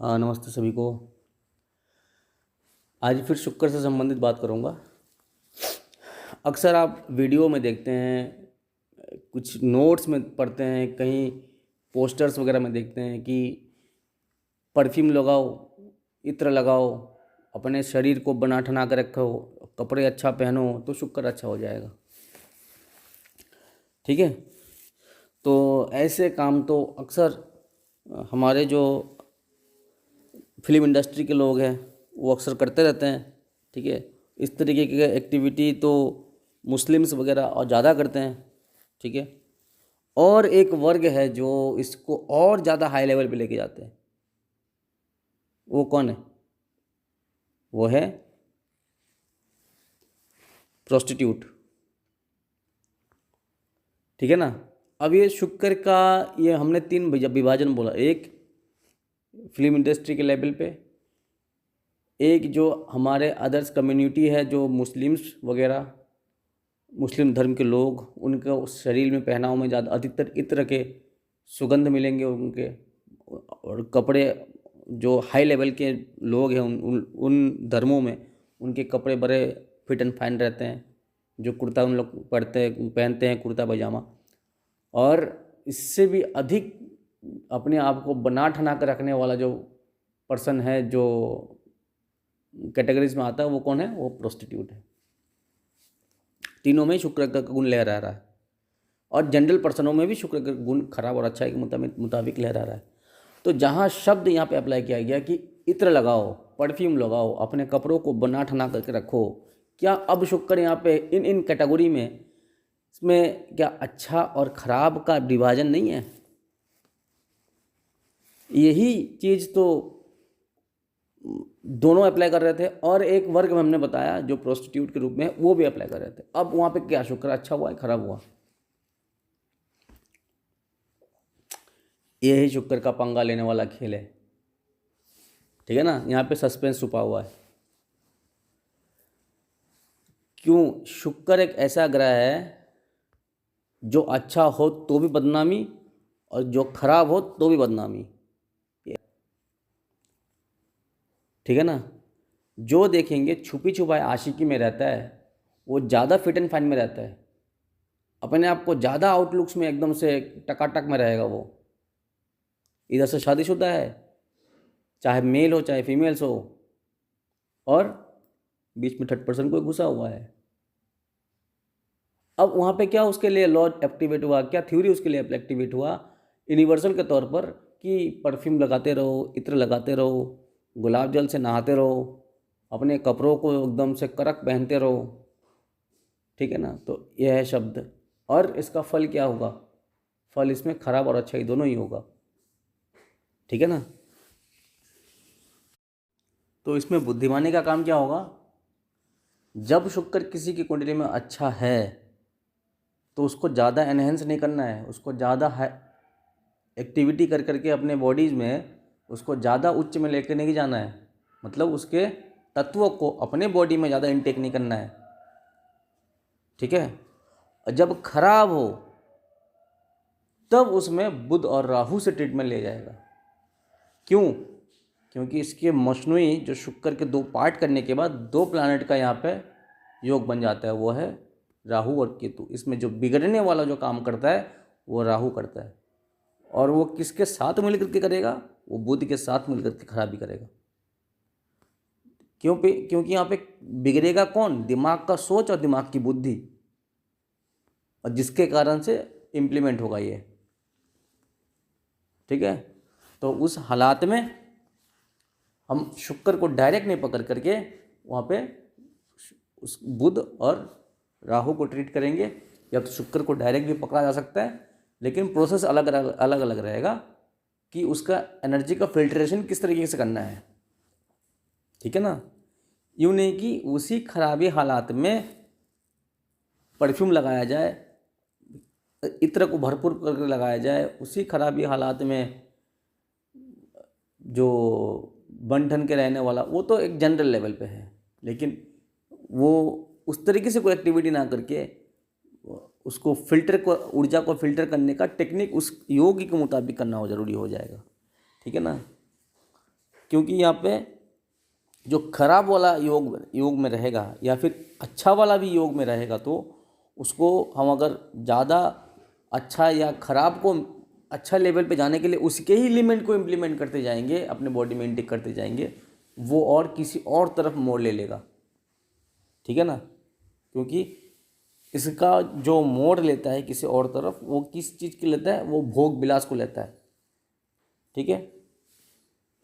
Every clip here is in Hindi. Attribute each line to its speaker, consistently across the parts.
Speaker 1: हाँ, नमस्ते सभी को। आज फिर शुक्र से संबंधित बात करूँगा। अक्सर आप वीडियो में देखते हैं, कुछ नोट्स में पढ़ते हैं, कहीं पोस्टर्स वगैरह में देखते हैं कि परफ्यूम लगाओ, इत्र लगाओ, अपने शरीर को बना ठना कर रखो, कपड़े अच्छा पहनो तो शुक्र अच्छा हो जाएगा। ठीक है। तो ऐसे काम तो अक्सर हमारे जो फिल्म इंडस्ट्री के लोग हैं वो अक्सर करते रहते हैं। ठीक है। इस तरीके की एक्टिविटी तो मुस्लिम्स वगैरह और ज़्यादा करते हैं। ठीक है। और एक वर्ग है जो इसको और ज़्यादा हाई लेवल पे लेके जाते हैं। वो कौन है? वो है प्रोस्टिट्यूट। ठीक है ना। अब ये शुक्र का ये हमने तीन विभाजन बोला। एक फिल्म इंडस्ट्री के लेवल पे, एक जो हमारे अदर्स कम्युनिटी है, जो मुस्लिम्स वगैरह, मुस्लिम धर्म के लोग, उनके उस शरीर में पहनाव में ज़्यादा अधिकतर इत्र के सुगंध मिलेंगे उनके। और कपड़े जो हाई लेवल के लोग हैं उन धर्मों में, उनके कपड़े बड़े फिट एंड फाइन रहते हैं। जो कुर्ता उन लोग पहनते हैं, कुर्ता पजामा। और इससे भी अधिक अपने आप को बना ठना कर रखने वाला जो पर्सन है, जो कैटेगरीज में आता है, वो कौन है? वो प्रोस्टिट्यूट है। तीनों में शुक्र का गुण लहरा रहा है। और जनरल पर्सनों में भी शुक्र का गुण खराब और अच्छाई के मुताबिक लहरा रहा है। तो जहाँ शब्द यहाँ पे अप्लाई किया गया कि इत्र लगाओ, परफ्यूम लगाओ, अपने कपड़ों को बना ठना करके रखो, क्या अब शुक्र यहाँ पे इन कैटेगरी में, इसमें क्या अच्छा और खराब का विभाजन नहीं है? यही चीज़ तो दोनों अप्लाई कर रहे थे। और एक वर्ग में हमने बताया जो प्रोस्टिट्यूट के रूप में, वो भी अप्लाई कर रहे थे। अब वहाँ पे क्या शुक्र अच्छा हुआ है, खराब हुआ? यही शुक्र का पंगा लेने वाला खेल है। ठीक है ना। यहाँ पे सस्पेंस छुपा हुआ है। क्यों? शुक्र एक ऐसा ग्रह है जो अच्छा हो तो भी बदनामी, और जो खराब हो तो भी बदनामी। ठीक है ना। जो देखेंगे छुपी छुपाई आशिकी में रहता है, वो ज़्यादा फिट एंड फाइन में रहता है। अपने आप को ज़्यादा आउटलुक्स में एकदम से टकाटक में रहेगा वो। इधर से शादीशुदा है, चाहे मेल हो चाहे फीमेल्स हो, और बीच में थर्ड पर्सन कोई घुसा हुआ है। अब वहाँ पे क्या उसके लिए लॉ एक्टिवेट हुआ, क्या थ्योरी उसके लिए एक्टिवेट हुआ यूनिवर्सल के तौर पर, कि परफ्यूम लगाते रहो, इत्र लगाते रहो, गुलाब जल से नहाते रहो, अपने कपड़ों को एकदम से कड़क पहनते रहो। ठीक है ना। तो यह है शब्द। और इसका फल क्या होगा? फल इसमें खराब और अच्छा ही दोनों ही होगा। ठीक है ना। तो इसमें बुद्धिमानी का काम क्या होगा? जब शुक्र किसी की कुंडली में अच्छा है तो उसको ज़्यादा एनहेंस नहीं करना है, उसको ज़्यादा एक्टिविटी कर करके अपने बॉडीज़ में उसको ज़्यादा उच्च में लेकर नहीं जाना है। मतलब उसके तत्वों को अपने बॉडी में ज़्यादा इनटेक नहीं करना है। ठीक है। और जब खराब हो तब उसमें बुध और राहु से ट्रीटमेंट ले जाएगा। क्यों? क्योंकि इसके मसनूई जो शुक्र के दो पार्ट करने के बाद दो प्लैनेट का यहाँ पे योग बन जाता है, वो है राहु और केतु। इसमें जो बिगड़ने वाला जो काम करता है वो राहु करता है। और वो किसके साथ मिलकर के करेगा? वो बुध के साथ मिलकर के खराबी करेगा। क्योंकि यहाँ पे बिगड़ेगा कौन? दिमाग का सोच और दिमाग की बुद्धि, और जिसके कारण से इम्प्लीमेंट होगा ये। ठीक है। तो उस हालात में हम शुक्र को डायरेक्ट नहीं पकड़ करके वहाँ पे उस बुध और राहु को ट्रीट करेंगे। या तो शुक्र को डायरेक्ट भी पकड़ा जा सकता है, लेकिन प्रोसेस अलग अलग रहेगा कि उसका एनर्जी का फिल्ट्रेशन किस तरीके से करना है। ठीक है ना। यूँ नहीं कि उसी खराबी हालात में परफ्यूम लगाया जाए, इत्र को भरपूर करके लगाया जाए, उसी खराबी हालात में जो बन ठन के रहने वाला, वो तो एक जनरल लेवल पे है। लेकिन वो उस तरीके से कोई एक्टिविटी ना करके उसको फिल्टर को, ऊर्जा को फिल्टर करने का टेक्निक उस योग के मुताबिक करना हो जरूरी हो जाएगा। ठीक है ना। क्योंकि यहाँ पे जो खराब वाला योग में रहेगा या फिर अच्छा वाला भी योग में रहेगा, तो उसको हम अगर ज़्यादा अच्छा या खराब को अच्छा लेवल पे जाने के लिए उसके ही एलिमेंट को इम्प्लीमेंट करते जाएंगे, अपने बॉडी में इंटेक करते जाएंगे, वो और किसी और तरफ मोड़ ले लेगा। ठीक है ना, क्योंकि इसका जो मोड़ लेता है किसी और तरफ, वो किस चीज़ की लेता है, वो भोग विलास को लेता है। ठीक है,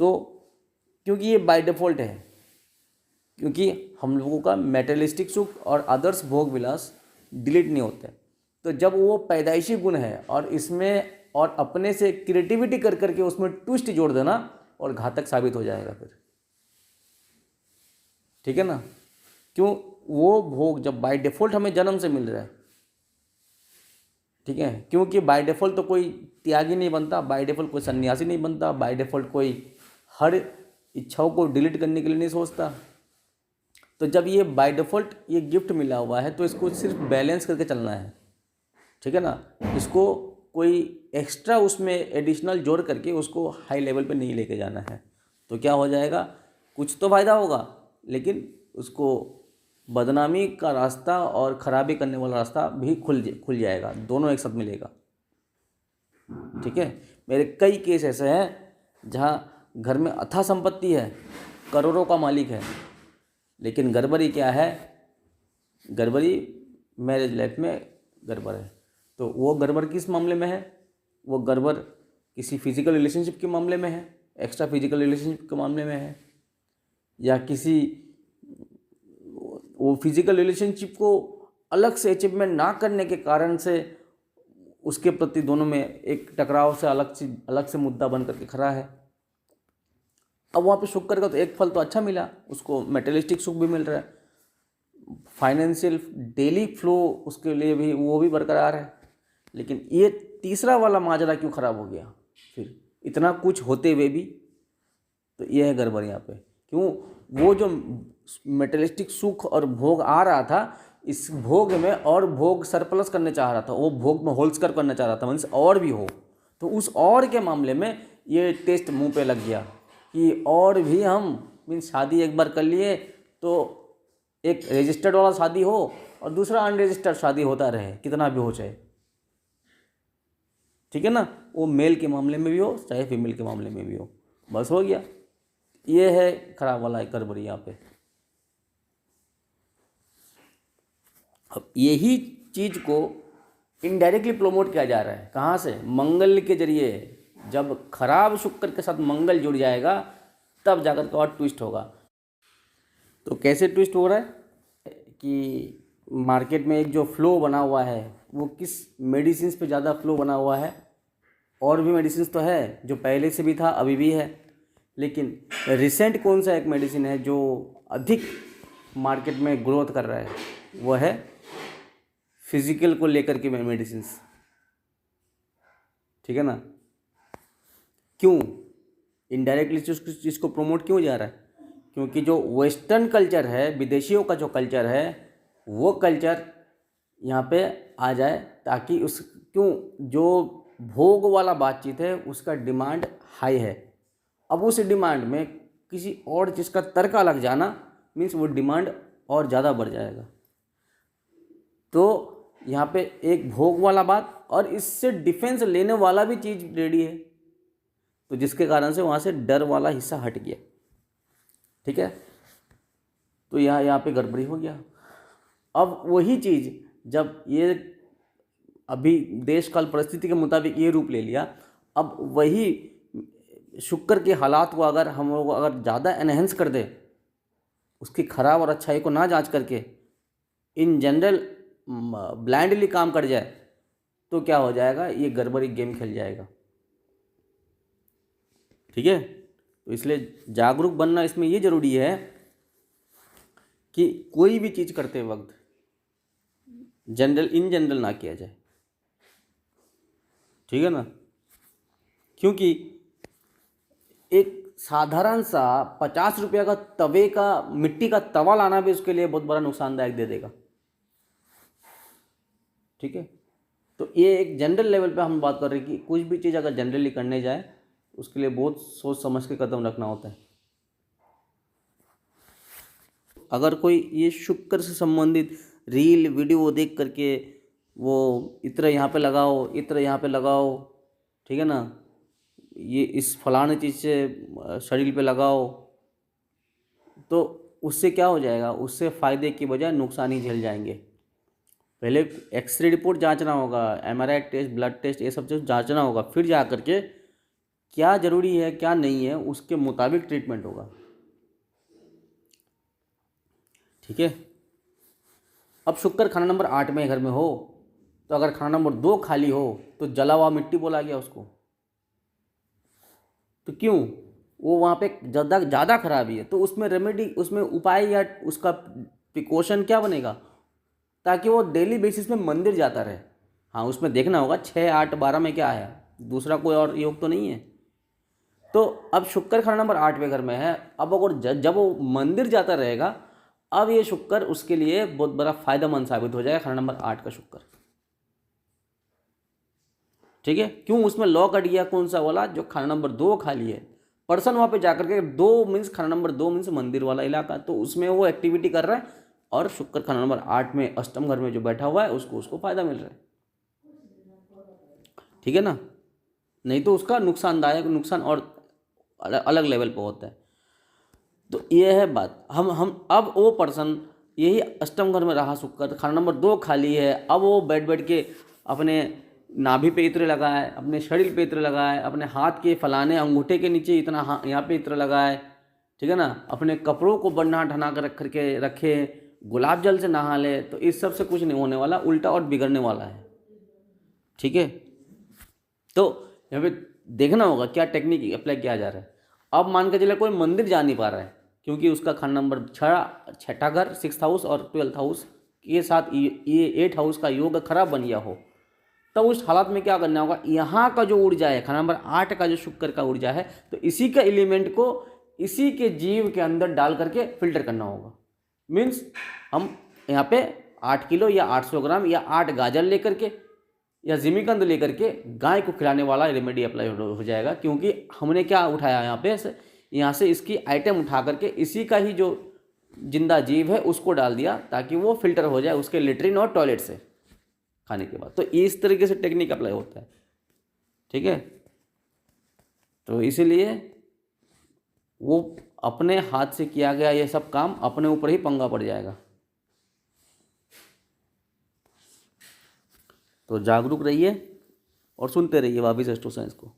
Speaker 1: तो क्योंकि ये बाय डिफ़ॉल्ट है, क्योंकि हम लोगों का मेटेरियलिस्टिक सुख और अदर्स भोग विलास डिलीट नहीं होते। तो जब वो पैदाइशी गुण है और इसमें और अपने से क्रिएटिविटी कर करके उसमें ट्विस्ट जोड़ देना, और घातक साबित हो जाएगा फिर। ठीक है ना, क्यों, वो भोग जब बाय डिफ़ॉल्ट हमें जन्म से मिल रहा है, ठीक है, क्योंकि बाय डिफ़ॉल्ट तो कोई त्यागी नहीं बनता, बाय डिफ़ॉल्ट कोई सन्यासी नहीं बनता, बाय डिफ़ॉल्ट कोई हर इच्छाओं को डिलीट करने के लिए नहीं सोचता। तो जब ये बाय डिफ़ॉल्ट ये गिफ्ट मिला हुआ है, तो इसको सिर्फ बैलेंस करके चलना है। ठीक है ना, इसको कोई एक्स्ट्रा उसमें एडिशनल जोड़ करके उसको हाई लेवल पे नहीं लेके जाना है। तो क्या हो जाएगा, कुछ तो फ़ायदा होगा, लेकिन उसको बदनामी का रास्ता और ख़राबी करने वाला रास्ता भी खुल जाएगा, दोनों एक साथ मिलेगा। ठीक है, मेरे कई केस ऐसे हैं जहाँ घर में अथाह संपत्ति है, करोड़ों का मालिक है, लेकिन गड़बड़ी क्या है, गड़बड़ी मैरिज लाइफ में गड़बड़ है। तो वो गड़बड़ किस मामले में है, वो गड़बड़ किसी फिजिकल रिलेशनशिप के मामले में है, एक्स्ट्रा फिजिकल रिलेशनशिप के मामले में है, या किसी वो फिजिकल रिलेशनशिप को अलग से अचीवमेंट ना करने के कारण से उसके प्रति दोनों में एक टकराव से अलग से मुद्दा बन करके खड़ा है। अब वहाँ पे शुक्र का तो एक फल तो अच्छा मिला, उसको मेटेरियलिस्टिक सुख भी मिल रहा है, फाइनेंशियल डेली फ्लो उसके लिए भी वो भी बरकरार है, लेकिन ये तीसरा वाला माजरा क्यों ख़राब हो गया फिर, इतना कुछ होते हुए भी? तो ये है गड़बड़ यहाँ पे। क्यों, वो जो मेटेरियलिस्टिक सुख और भोग आ रहा था, इस भोग में और भोग सरप्लस करने चाह रहा था, वो भोग में होल्सकर करना चाह रहा था, मीन्स और भी हो। तो उस और के मामले में ये टेस्ट मुंह पे लग गया कि और भी हम, मीन्स शादी एक बार कर लिए तो एक रजिस्टर्ड वाला शादी हो और दूसरा अनरजिस्टर्ड शादी होता रहे, कितना भी हो चाहे। ठीक है ना, वो मेल के मामले में भी हो चाहे फीमेल के मामले में भी हो, बस हो गया। ये है खराब वाला गड़बड़ी यहाँ पे। अब यही चीज़ को इनडायरेक्टली प्रमोट किया जा रहा है, कहाँ से, मंगल के जरिए। जब खराब शुक्र के साथ मंगल जुड़ जाएगा तब जाकर के और ट्विस्ट होगा। तो कैसे ट्विस्ट हो रहा है कि मार्केट में एक जो फ्लो बना हुआ है, वो किस मेडिसिन पे ज़्यादा फ्लो बना हुआ है। और भी मेडिसिन तो है जो पहले से भी था, अभी भी है, लेकिन रिसेंट कौन सा एक मेडिसिन है जो अधिक मार्केट में ग्रोथ कर रहा है, वो है फिजिकल को लेकर के मेडिसिन। ठीक है ना, क्यों इनडायरेक्टली चीज़ को प्रमोट क्यों जा रहा है? क्योंकि जो वेस्टर्न कल्चर है, विदेशियों का जो कल्चर है, वो कल्चर यहाँ पे आ जाए, ताकि उस जो भोग वाला बातचीत है उसका डिमांड हाई है। अब उस डिमांड में किसी और चीज़ का तड़का लग जाना मीन्स वो डिमांड और ज़्यादा बढ़ जाएगा। तो यहाँ पे एक भोग वाला बात और इससे डिफेंस लेने वाला भी चीज़ रेडी है, तो जिसके कारण से वहाँ से डर वाला हिस्सा हट गया। ठीक है, तो यहाँ पे गड़बड़ी हो गया। अब वही चीज़ जब ये अभी देश काल परिस्थिति के मुताबिक ये रूप ले लिया, अब वही शुक्र के हालात को अगर हम लोग अगर ज़्यादा एनहेंस कर दे, उसकी खराब और अच्छाई को ना जांच करके इन जनरल ब्लाइंडली काम कर जाए, तो क्या हो जाएगा, ये गड़बड़ी गेम खेल जाएगा। ठीक है, तो इसलिए जागरूक बनना इसमें ये ज़रूरी है कि कोई भी चीज़ करते वक्त इन जनरल ना किया जाए। ठीक है ना, क्योंकि एक साधारण सा 50 रुपये का तवे का मिट्टी का तवा लाना भी उसके लिए बहुत बड़ा नुकसानदायक दे देगा। ठीक है, तो ये एक जनरल लेवल पे हम बात कर रहे हैं कि कुछ भी चीज़ अगर जनरली करने जाए उसके लिए बहुत सोच समझ के कदम रखना होता है। अगर कोई ये शुक्र से संबंधित रील वीडियो देख करके वो इत्र यहाँ पे लगाओ, इत्र यहाँ पे लगाओ, ठीक है ना, ये इस फलाने चीज़ से शरीर पे लगाओ, तो उससे क्या हो जाएगा, उससे फ़ायदे की बजाय नुकसान ही झेल जाएंगे। पहले एक्सरे रिपोर्ट जांचना होगा, एमआरआई टेस्ट, ब्लड टेस्ट, ये सब चीज़ जांचना होगा, फिर जा करके क्या ज़रूरी है क्या नहीं है उसके मुताबिक ट्रीटमेंट होगा। ठीक है। अब शुक्र खाना नंबर 8 में घर में हो, तो अगर खाना नंबर 2 खाली हो तो जला हुआ मिट्टी बोला गया उसको। तो क्यों, वो वहाँ पे ज़्यादा खराबी है, तो उसमें रेमेडी, उसमें उपाय या उसका प्रिकॉशन क्या बनेगा, ताकि वो डेली बेसिस में मंदिर जाता रहे। हाँ, उसमें देखना होगा 6, 8, 12 में क्या है, दूसरा कोई और योग तो नहीं है। तो अब शुक्र खाना नंबर 8 में घर में है, अब अगर जब वो मंदिर जाता रहेगा, अब ये शुक्र उसके लिए बहुत बड़ा फायदेमंद साबित हो जाएगा, खाना नंबर 8 का शुक्र। ठीक है। क्यों, उसमें लॉ कट गया कौन सा वाला, जो खाना नंबर 2 खाली है। पर्सन वहाँ पे जाकर के 2 मीन्स खाना नंबर 2 मीन्स मंदिर वाला इलाका, तो उसमें वो एक्टिविटी कर रहा है, और शुक्र खाना नंबर 8 में अष्टम घर में जो बैठा हुआ है उसको फायदा मिल रहा है। ठीक है ना, नहीं तो उसका नुकसानदायक नुकसान और अलग लेवल पर होता है। तो ये है बात। हम अब वो पर्सन यही अष्टम घर में रहा शुक्र, खाना नंबर 2 खाली है, अब वो बैठ के अपने नाभि पे इत्र लगाए, अपने शरीर पे इत्र लगाए, अपने हाथ के फलाने अंगूठे के नीचे इतना यहाँ पे इत्र लगाए, ठीक है ना, अपने कपड़ों को बना ढना कर रखे, गुलाब जल से नहा ले, तो इस सब से कुछ नहीं होने वाला, उल्टा और बिगड़ने वाला है। ठीक है। तो यहाँ पे देखना होगा क्या टेक्निक अप्लाई किया जा रहा है। अब मान के चले कोई मंदिर जा नहीं पा रहा है, क्योंकि उसका खाना नंबर 6 घर 6th हाउस और 12th हाउस के साथ ये 8 हाउस का योग खराब बन गया हो, तब उस हालात में क्या करना होगा, यहाँ का जो ऊर्जा है, खाना नंबर 8 का जो शुक्र का ऊर्जा है, तो इसी का एलिमेंट को इसी के जीव के अंदर डाल करके फिल्टर करना होगा। मीन्स हम यहाँ पे 8 किलो या 800 ग्राम या 8 गाजर लेकर के या जिमीकंद लेकर के गाय को खिलाने वाला रेमेडी अप्लाई हो जाएगा, क्योंकि हमने क्या उठाया यहाँ से इसकी आइटम उठा करके इसी का ही जो जिंदा जीव है उसको डाल दिया, ताकि वो फिल्टर हो जाए उसके लेटरिन और टॉयलेट से खाने के बाद। तो इस तरीके से टेक्निक अप्लाई होता है। ठीक है। तो इसीलिए वो अपने हाथ से किया गया ये सब काम अपने ऊपर ही पंगा पड़ जाएगा। तो जागरूक रहिए और सुनते रहिए वापिस एस्ट्रो साइंस को।